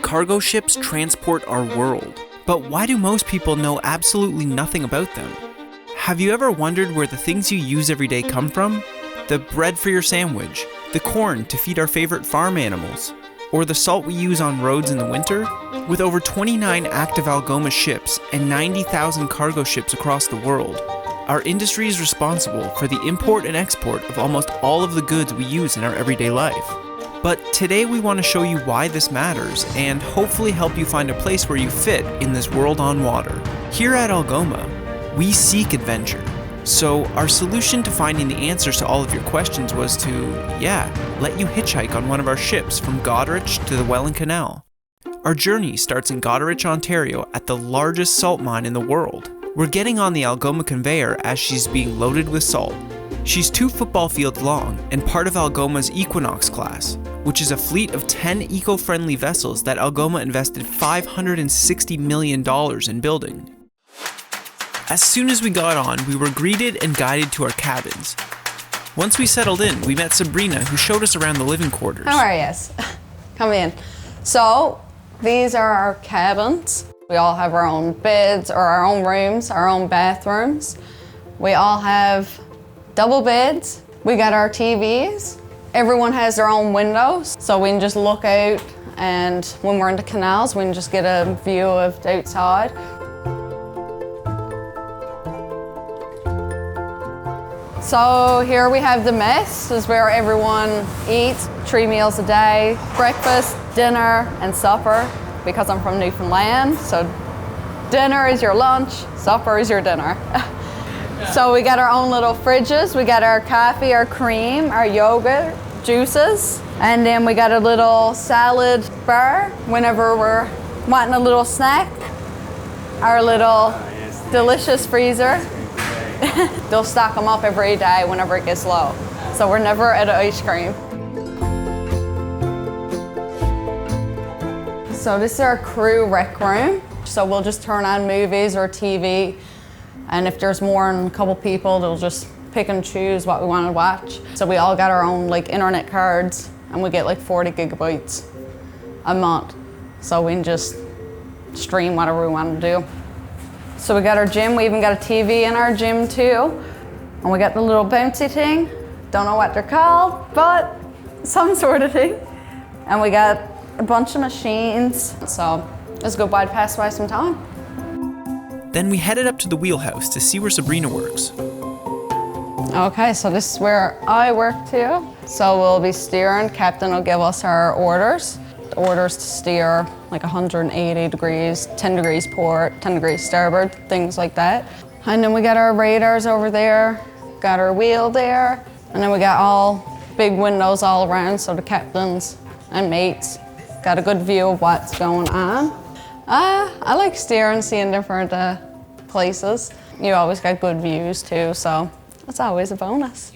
Cargo ships transport our world. But why do most people know absolutely nothing about them? Have you ever wondered where the things you use every day come from? The bread for your sandwich, the corn to feed our favorite farm animals, or the salt we use on roads in the winter? With over 29 active Algoma ships and 90,000 cargo ships across the world, our industry is responsible for the import and export of almost all of the goods we use in our everyday life. But today we want to show you why this matters and hopefully help you find a place where you fit in this world on water. Here at Algoma, we seek adventure. So our solution to finding the answers to all of your questions was to, let you hitchhike on one of our ships from Goderich to the Welland Canal. Our journey starts in Goderich, Ontario at the largest salt mine in the world. We're getting on the Algoma conveyor as she's being loaded with salt. She's 2 football fields long and part of Algoma's Equinox class, which is a fleet of 10 eco-friendly vessels that Algoma invested $560 million in building. As soon as we got on, we were greeted and guided to our cabins. Once we settled in, we met Sabrina, who showed us around the living quarters. How are you? Come in. So, these are our cabins. We all have our own beds or our own rooms, our own bathrooms. We all have double beds. We got our TVs. Everyone has their own windows, so we can just look out, and when we're in the canals, we can just get a view of the outside. So here we have the mess. This is where everyone eats 3 meals a day, breakfast, dinner, and supper, because I'm from Newfoundland. So dinner is your lunch, supper is your dinner. So we got our own little fridges. We got our coffee, our cream, our yogurt, juices, and then we got a little salad bar whenever we're wanting a little snack. Our little delicious freezer. They'll stock them up every day whenever it gets low. So we're never out of ice cream. So this is our crew rec room. So we'll just turn on movies or TV. And if there's more than a couple people, they'll just pick and choose what we want to watch. So we all got our own internet cards, and we get 40 gigabytes a month. So we can just stream whatever we want to do. So we got our gym. We even got a TV in our gym too. And we got the little bouncy thing. Don't know what they're called, but some sort of thing. And we got a bunch of machines. So let's go pass by some time. Then we headed up to the wheelhouse to see where Sabrina works. Okay, so this is where I work too. So we'll be steering. Captain will give us our orders. The orders to steer 180 degrees, 10 degrees port, 10 degrees starboard, things like that. And then we got our radars over there, got our wheel there, and then we got all big windows all around, so the captains and mates got a good view of what's going on. I like steering, seeing different places. You always got good views too, so it's always a bonus.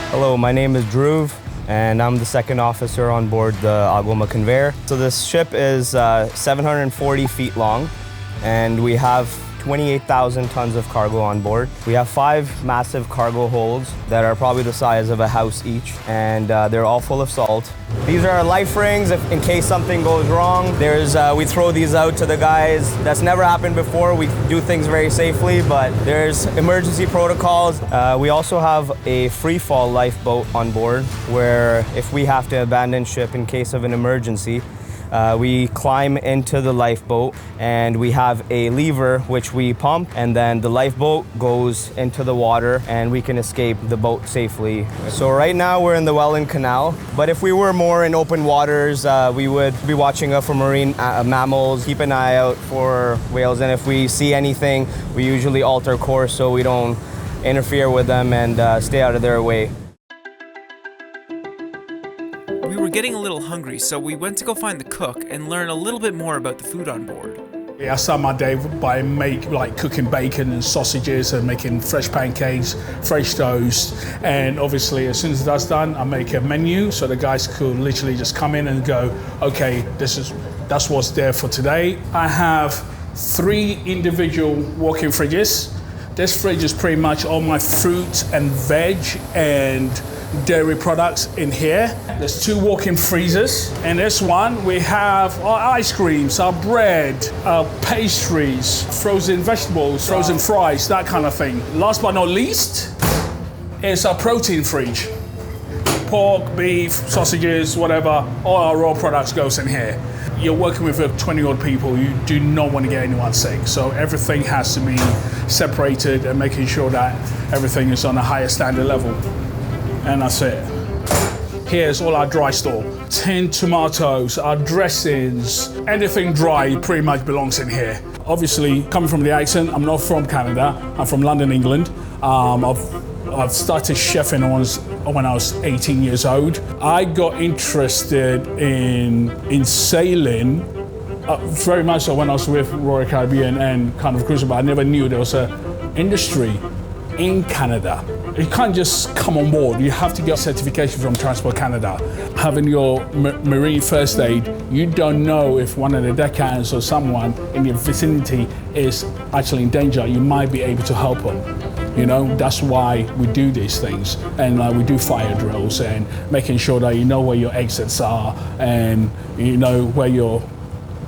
Hello, my name is Dhruv, and I'm the second officer on board the Algoma conveyor. So this ship is 740 feet long, and we have 28,000 tons of cargo on board. We have 5 massive cargo holds that are probably the size of a house each, and they're all full of salt. These are our life rings in case something goes wrong. We throw these out to the guys. That's never happened before. We do things very safely, but there's emergency protocols. We also have a free fall lifeboat on board where if we have to abandon ship in case of an emergency, we climb into the lifeboat and we have a lever which we pump, and then the lifeboat goes into the water and we can escape the boat safely. So right now we're in the Welland Canal, but if we were more in open waters, we would be watching out for marine mammals, keep an eye out for whales, and if we see anything, we usually alter course so we don't interfere with them and stay out of their way. We were getting a little hungry, so we went to go find the cook and learn a little bit more about the food on board. I start my day by cooking bacon and sausages and making fresh pancakes, fresh toast, and obviously as soon as that's done, I make a menu so the guys could literally just come in and go, okay, that's what's there for today. I have 3 individual walk-in fridges. This fridge is pretty much all my fruit and veg and dairy products in here. There's 2 walk-in freezers. In this one, we have our ice creams, our bread, our pastries, frozen vegetables, frozen fries, that kind of thing. Last but not least, is our protein fridge. Pork, beef, sausages, whatever, all our raw products goes in here. You're working with 20-odd people, you do not want to get anyone sick. So everything has to be separated and making sure that everything is on a higher standard level. And that's it. Here's all our dry store. Tinned tomatoes, our dressings, anything dry pretty much belongs in here. Obviously, coming from the accent, I'm not from Canada, I'm from London, England. I've started chefing when I was 18 years old. I got interested in sailing very much so when I was with Royal Caribbean and kind of cruising, but I never knew there was an industry in Canada. You can't just come on board. You have to get certification from Transport Canada. Having your marine first aid, you don't know if one of the deckhands or someone in your vicinity is actually in danger. You might be able to help them. You know, that's why we do these things. And we do fire drills and making sure that you know where your exits are and you know where your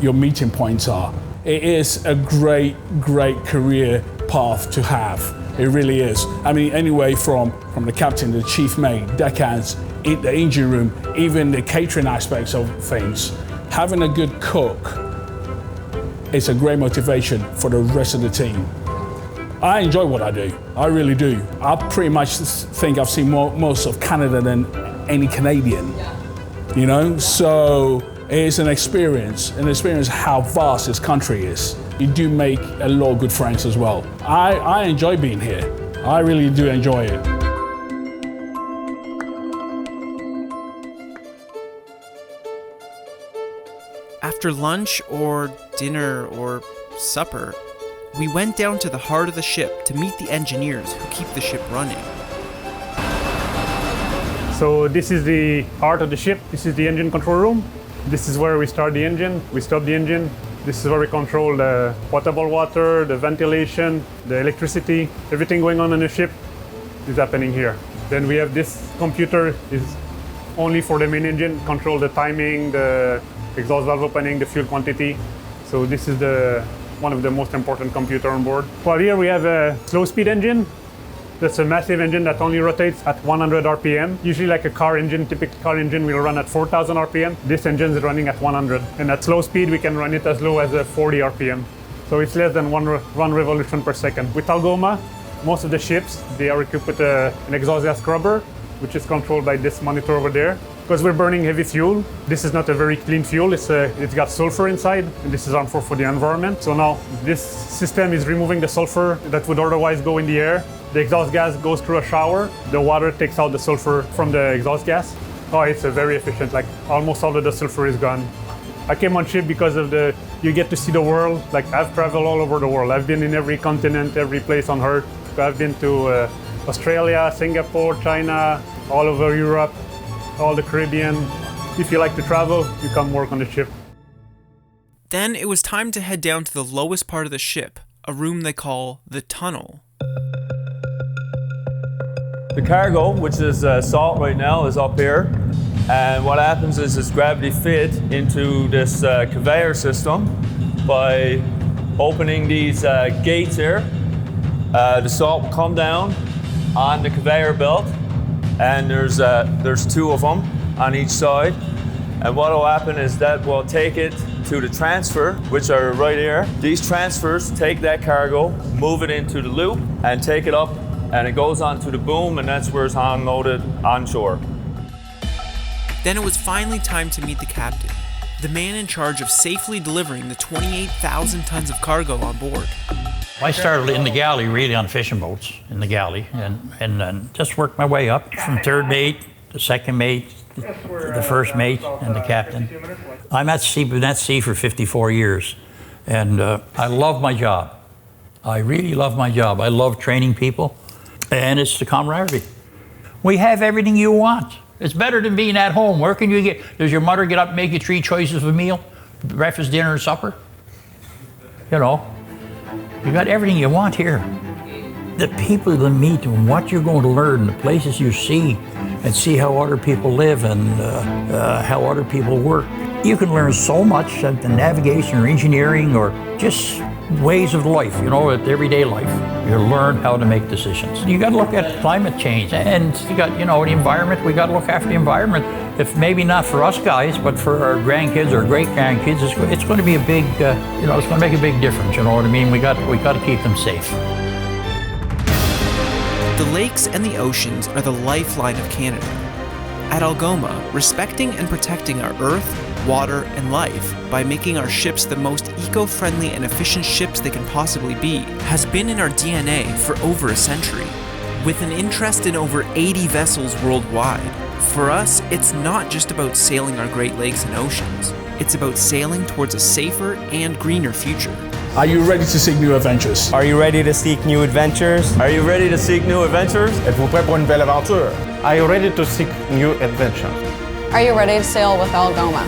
meeting points are. It is a great, great career path to have. It really is. I mean, anyway, from the captain, the chief mate, deckhands, the engine room, even the catering aspects of things. Having a good cook is a great motivation for the rest of the team. I enjoy what I do. I really do. I pretty much think I've seen most of Canada than any Canadian, you know? So it's an experience how vast this country is. You do make a lot of good friends as well. I enjoy being here. I really do enjoy it. After lunch or dinner or supper, we went down to the heart of the ship to meet the engineers who keep the ship running. So this is the heart of the ship. This is the engine control room. This is where we start the engine, we stop the engine. This is where we control the potable water, the ventilation, the electricity. Everything going on the ship is happening here. Then we have this computer is only for the main engine, control the timing, the exhaust valve opening, the fuel quantity. So this is one of the most important computer on board. Well, here we have a slow speed engine. That's a massive engine that only rotates at 100 RPM. Usually like a car engine, typical car engine will run at 4,000 RPM. This engine is running at 100. And at slow speed, we can run it as low as 40 RPM. So it's less than one revolution per second. With Algoma, most of the ships, they are equipped with an exhaust gas scrubber, which is controlled by this monitor over there. Because we're burning heavy fuel, this is not a very clean fuel. It's got sulfur inside, and this is harmful for the environment. So now this system is removing the sulfur that would otherwise go in the air. The exhaust gas goes through a shower. The water takes out the sulfur from the exhaust gas. Oh, it's very efficient. Like almost all of the sulfur is gone. I came on ship because of you get to see the world. Like I've traveled all over the world. I've been in every continent, every place on Earth. I've been to Australia, Singapore, China, all over Europe, all the Caribbean. If you like to travel, you come work on the ship. Then it was time to head down to the lowest part of the ship, a room they call the tunnel. The cargo, which is salt right now, is up here. And what happens is it's gravity fed into this conveyor system by opening these gates here. The salt will come down on the conveyor belt, and there's 2 of them on each side. And what will happen is that we'll take it to the transfer, which are right here. These transfers take that cargo, move it into the loop, and take it up, and it goes onto the boom, and that's where it's unloaded onshore. Then it was finally time to meet the captain, the man in charge of safely delivering the 28,000 tons of cargo on board. I started in the galley, really on fishing boats in the galley, and just worked my way up from third mate, the second mate, the first mate, and the captain. I'm been at sea for 54 years, and I love my job. I really love my job. I love training people, and it's the camaraderie. We have everything you want. It's better than being at home. Where can you does your mother get up and make you 3 choices of a meal? Breakfast, dinner, and supper? you know, you got everything you want here. The people you meet and what you're going to learn, the places you see, and see how other people live and how other people work. You can learn so much at the navigation or engineering or just ways of life, you know, everyday life. You learn how to make decisions. You got to look at climate change, and you got, you know, the environment. We got to look after the environment. If maybe not for us guys, but for our grandkids or great grandkids, it's going to be a big, you know, it's going to make a big difference. You know what I mean? We got to keep them safe. The lakes and the oceans are the lifeline of Canada. At Algoma, respecting and protecting our earth, water, and life by making our ships the most eco-friendly and efficient ships they can possibly be has been in our DNA for over a century. With an interest in over 80 vessels worldwide, for us, it's not just about sailing our Great Lakes and oceans. It's about sailing towards a safer and greener future. Are you ready to seek new adventures? Are you ready to seek new adventures? Are you ready to seek new adventures? Êtes-vous prêt pour une belle aventure? Are you ready to seek new adventures? Are you ready to sail with Algoma?